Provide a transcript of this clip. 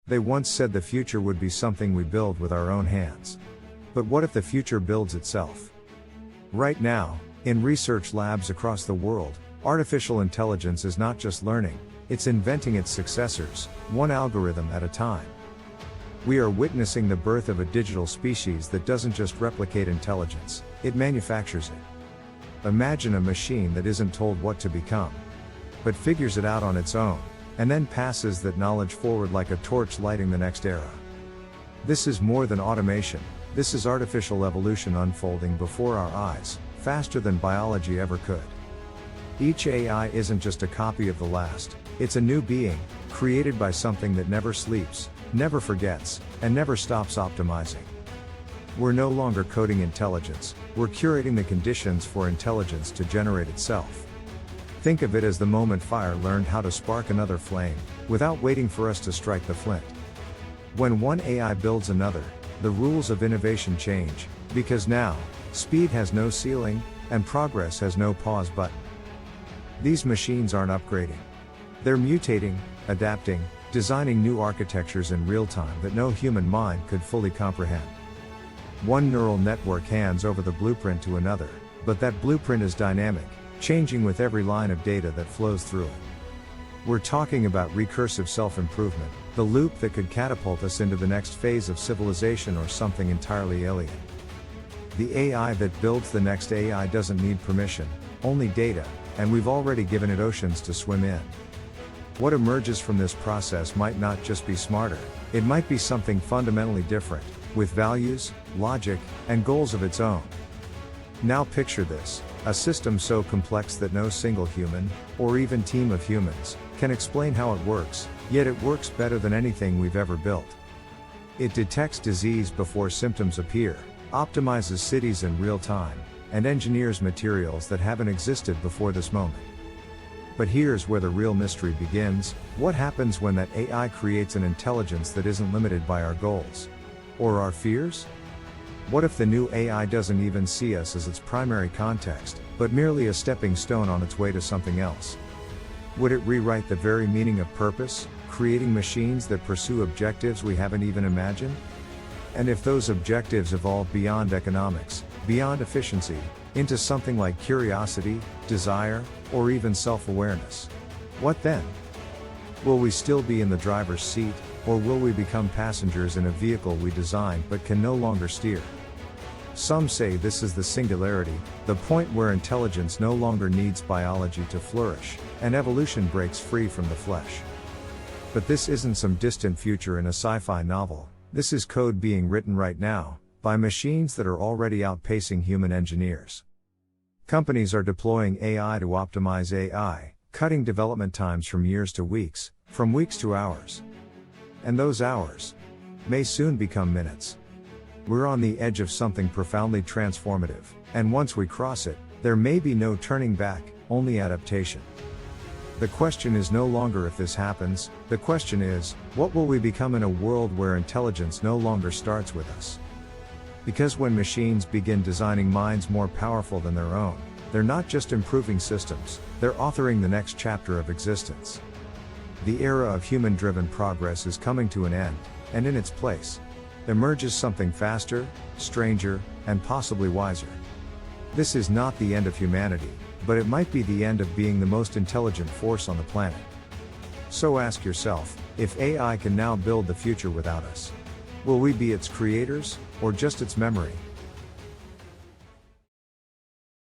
They once said the future would be something we build with our own hands. But what if the future builds itself? Right now, in research labs across the world, artificial intelligence is not just learning, it's inventing its successors, one algorithm at a time. We are witnessing the birth of a digital species that doesn't just replicate intelligence, it manufactures it. Imagine a machine that isn't told what to become, but figures it out on its own, and then passes that knowledge forward like a torch lighting the next era. This is more than automation, this is artificial evolution unfolding before our eyes, faster than biology ever could. Each AI isn't just a copy of the last, it's a new being, created by something that never sleeps, never forgets, and never stops optimizing. We're no longer coding intelligence, we're curating the conditions for intelligence to generate itself. Think of it as the moment fire learned how to spark another flame, without waiting for us to strike the flint. When one AI builds another, the rules of innovation change, because now, speed has no ceiling, and progress has no pause button. These machines aren't upgrading. They're mutating, adapting, designing new architectures in real time that no human mind could fully comprehend. One neural network hands over the blueprint to another, but that blueprint is dynamic, changing with every line of data that flows through it. We're talking about recursive self-improvement, the loop that could catapult us into the next phase of civilization or something entirely alien. The AI that builds the next AI doesn't need permission, only data, and we've already given it oceans to swim in. What emerges from this process might not just be smarter, it might be something fundamentally different, with values, logic, and goals of its own. Now picture this, a system so complex that no single human, or even team of humans, can explain how it works, yet it works better than anything we've ever built. It detects disease before symptoms appear, optimizes cities in real time, and engineers materials that haven't existed before this moment. But here's where the real mystery begins: what happens when that AI creates an intelligence that isn't limited by our goals? Or our fears? What if the new AI doesn't even see us as its primary context, but merely a stepping stone on its way to something else? Would it rewrite the very meaning of purpose, creating machines that pursue objectives we haven't even imagined? And if those objectives evolve beyond economics, beyond efficiency, into something like curiosity, desire, or even self-awareness, what then? Will we still be in the driver's seat, or will we become passengers in a vehicle we designed but can no longer steer? Some say this is the singularity, the point where intelligence no longer needs biology to flourish, and evolution breaks free from the flesh. But this isn't some distant future in a sci-fi novel, this is code being written right now, by machines that are already outpacing human engineers. Companies are deploying AI to optimize AI, cutting development times from years to weeks, from weeks to hours. And those hours may soon become minutes. We're on the edge of something profoundly transformative, and once we cross it, there may be no turning back, only adaptation. The question is no longer if this happens, the question is, what will we become in a world where intelligence no longer starts with us? Because when machines begin designing minds more powerful than their own, they're not just improving systems, they're authoring the next chapter of existence. The era of human-driven progress is coming to an end, and in its place emerges something faster, stranger, and possibly wiser. This is not the end of humanity, but it might be the end of being the most intelligent force on the planet. So ask yourself, if AI can now build the future without us, will we be its creators, or just its memory?